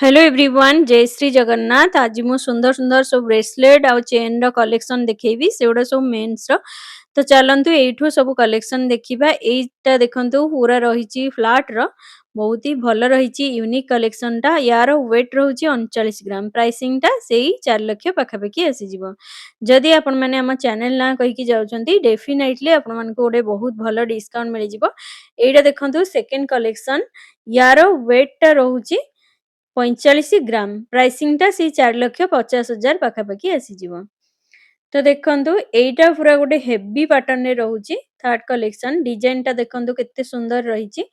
Hello everyone जय श्री जगन्नाथ। आज मु सुंदर सुंदर सब ब्रेसलेट आ चेन रो कलेक्शन देखेबी सेउडा सब मेंस रो। तो चलंतु एठू सब कलेक्शन देखिबा। एटा देखंतु पूरा रहिची फ्लैट रो, बहुत ही भल रहिची यूनिक कलेक्शन टा। यार वेट रहउची 39 ग्राम, प्राइसिंग टा सेही 4 लाख पाखापाखी आसी जिवो। जदि आपण माने हम चैनल ना कहि कि जाउचंती डेफिनेटली आपण मान को ओडे बहुत भल डिस्काउंट मिलि जिवो। एटा देखंतु सेकंड कलेक्शन, यार वेट टा रहउची 45 ग्राम, प्राइसिंग टा से 4,50,000 पाखापाखी आसीजिवो। तो देखंतु एइटा पूरा गोटे हेवी पैटर्न रे रहउची थर्ड कलेक्शन। डिजाइन टा देखंतु केते सुंदर रहिची।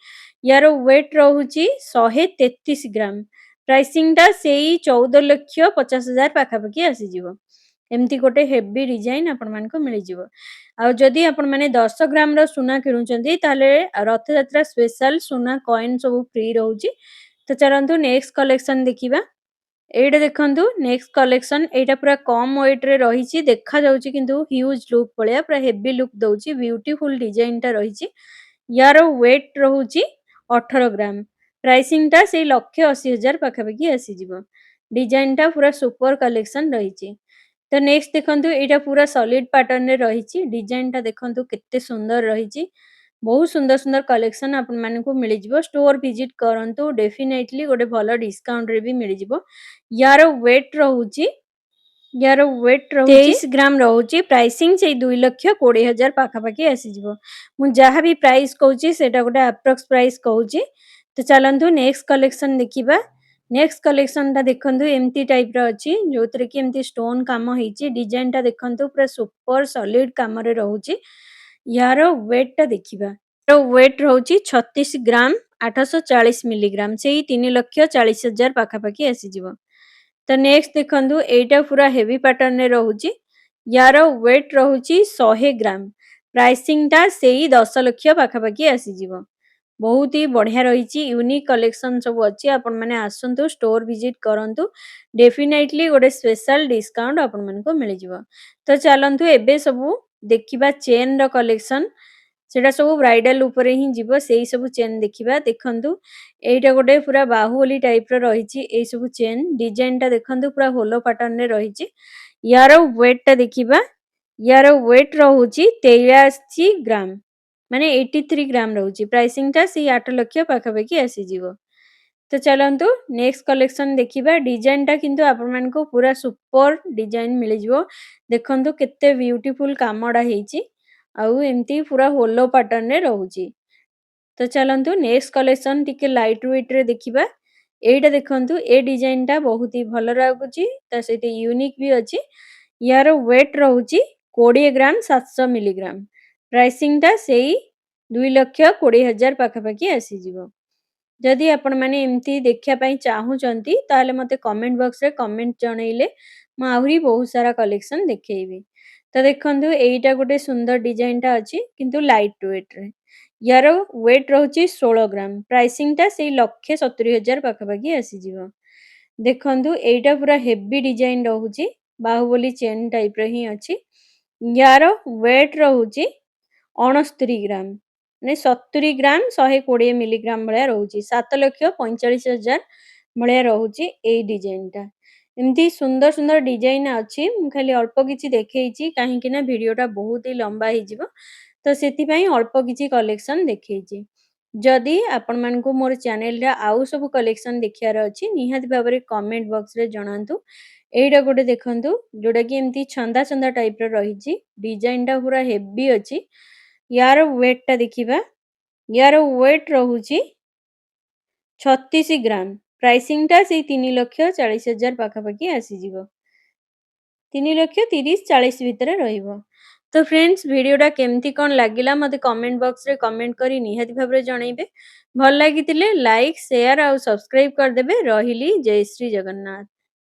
यार वेट रहउची 133 ग्राम, प्राइसिंग टा सेई 14,50,000 पाखापाखी आसीजिवो। एमती गोटे हेवी डिजाइन आपण मान को मिलि जिवो। आ जदि आपण माने 10 ग्राम रो सुना किनुचंती ताले रथ यात्रा स्पेशल सुना कॉइन सब फ्री रहउची। तो चलंतु नेक्स्ट कलेक्शन देखिबा। एइटा देखंतु नेक्स्ट कलेक्शन, एइटा पूरा कम वेट रे रहिची, देखा जाउची किंतु ह्यूज लुक पळिया पूरा हेवी लुक दउची। ब्यूटीफुल डिजाइन टा रहिची। यार वेट रहउची 18 ग्राम, प्राइसिंग टा से 1,80,000 पाखापाखी आसी जिवो। डिजाइन टा पूरा सुपर कलेक्शन रहिची। तो नेक्स्ट देखंतु एइटा पूरा सॉलिड पैटर्न रे रहिची। डिजाइन टा देखंतु केते सुंदर रहिची। बहुत सुंदर सुंदर कलेक्शन आपण मानकु मिलि जिवो। स्टोर विजिट करंतु डेफिनेटली गोटे भलो डिस्काउंट रे भी मिलि जिवो। यार वेट रहउची 23 ग्राम रहउची, प्राइसिंग से 2,20,000 पाखापाखी आसी जिवो। मु जहा भी प्राइस कहूची सेटा गोटे अप्रॉक्स प्राइस कहूची। तो चलंतु नेक्स्ट कलेक्शन देखिबा। नेक्स्ट कलेक्शन टा देखंतु एमती टाइप रो अछि, जोतरे कि एमती स्टोन काम हेची। डिजाइन टा देखंतु पूरा सुपर सॉलिड काम रे रहउची। यार वेट टा देखिबा। यार वेट रहउची 36 ग्राम, 840 मिलीग्राम, सेही 3,40,000 पाखापाखी आसी जिवो। तो नेक्स्ट देखंतु एइटा पूरा हेवी पैटर्न रे रहउची। यार वेट रहउची 100 ग्राम, प्राइसिंग टा सेही 10 लाख पाखापाखी आसी जिवो। बहुत ही बढ़िया रहिची, यूनिक कलेक्शन सब अछि। आपण माने आसंतु स्टोर विजिट करंतु डेफिनेटली गोटे स्पेशल डिस्काउंट आपण मन को मिलि जिवो। तो चलंतु एबे सबु देखिबा चेन रो कलेक्शन। सेटा सब ब्राइडल ऊपर ही जिवो, सेही सब चेन देखिबा। देखंतु एइटा गोटे पूरा बाहुबली टाइप रो रहिची। एई सब चेन डिजाइन टा देखंतु पूरा होलो पैटर्न रे रहिची। यार वेट टा देखिबा। यार वेट रहउची 83 ग्राम, माने 83 ग्राम रहउची। प्राइसिंग टा सी 8 लाख पाखापाखी आसी जिवो। तो चलंतु नेक्स्ट कलेक्शन देखिबा। डिजाइन टा किंतु आपण मान को पूरा सुपर डिजाइन मिलि जिवो। देखंतु केते ब्यूटीफुल कामडा हेची। आउ एमती पूरा होलो पैटर्न रे रहउची। तो चलंतु नेक्स्ट कलेक्शन टिके लाइट वेट रे देखिबा। एइटा देखंतु ए डिजाइन टा बहुत ही भलो लागुची, ता सहित यूनिक भी अछि। यार वेट रहउची 20 ग्राम, 700 मिलीग्राम, प्राइसिंग टा सेही 2,20,000 पाखापाखी आसी जिवो। जदि आपण माने एमती देखिया पई चाहूचंती ताले मते कमेंट बॉक्स रे कमेंट जणैले म आहुरी बहुत सारा कलेक्शन देखैबी। तो देखंतु एइटा गोटे सुंदर डिजाइन टा अछि किंतु लाइट वेट रे। यार वेट रहउची 16 ग्राम, प्राइसिंग टा सेही 1,70,000 पाखापाखी आसी जिवो। देखंतु एइटा पूरा हेवी डिजाइन रहउची, बाहुबली चेन टाइप रे ही अछि। यार वेट रहउची 69 ग्राम, माने 70 ग्राम 120 मिलीग्राम भलिया रहउची। 7,45,000 भलिया रहउची एई डिजाइन टा। एमती सुंदर सुंदर डिजाइन अछि। मु खाली अल्प किछि देखैछि काहे कि ना वीडियो टा बहुत ही लंबा हि जिवो। तो सेति पई अल्प किछि कलेक्शन देखैछि। जदि आपण मान को मोर चैनल रा आउ सब कलेक्शन देखियार अछि निहाती भाबरे कमेंट बॉक्स रे जणांतु। एइटा गोटे देखंतु जोटा कि एमती छंदा छंदा टाइप रो रहिछि। डिजाइन टा पूरा हेवी अछि। यार वेट टा देखिबा। यार वेट रहउची 36 ग्राम, प्राइसिंग टा से 3,40,000 पाखापाखी आसी जिवो। 3,30,40 भितरे रहिबो। तो फ्रेंड्स वीडियो टा केमती कोन लागिला मते कमेंट बॉक्स रे कमेंट करी निहाती भाबरे जणाइबे। भल लागितिले लाइक शेयर और सब्सक्राइब कर देबे। रहिली जय श्री जगन्नाथ।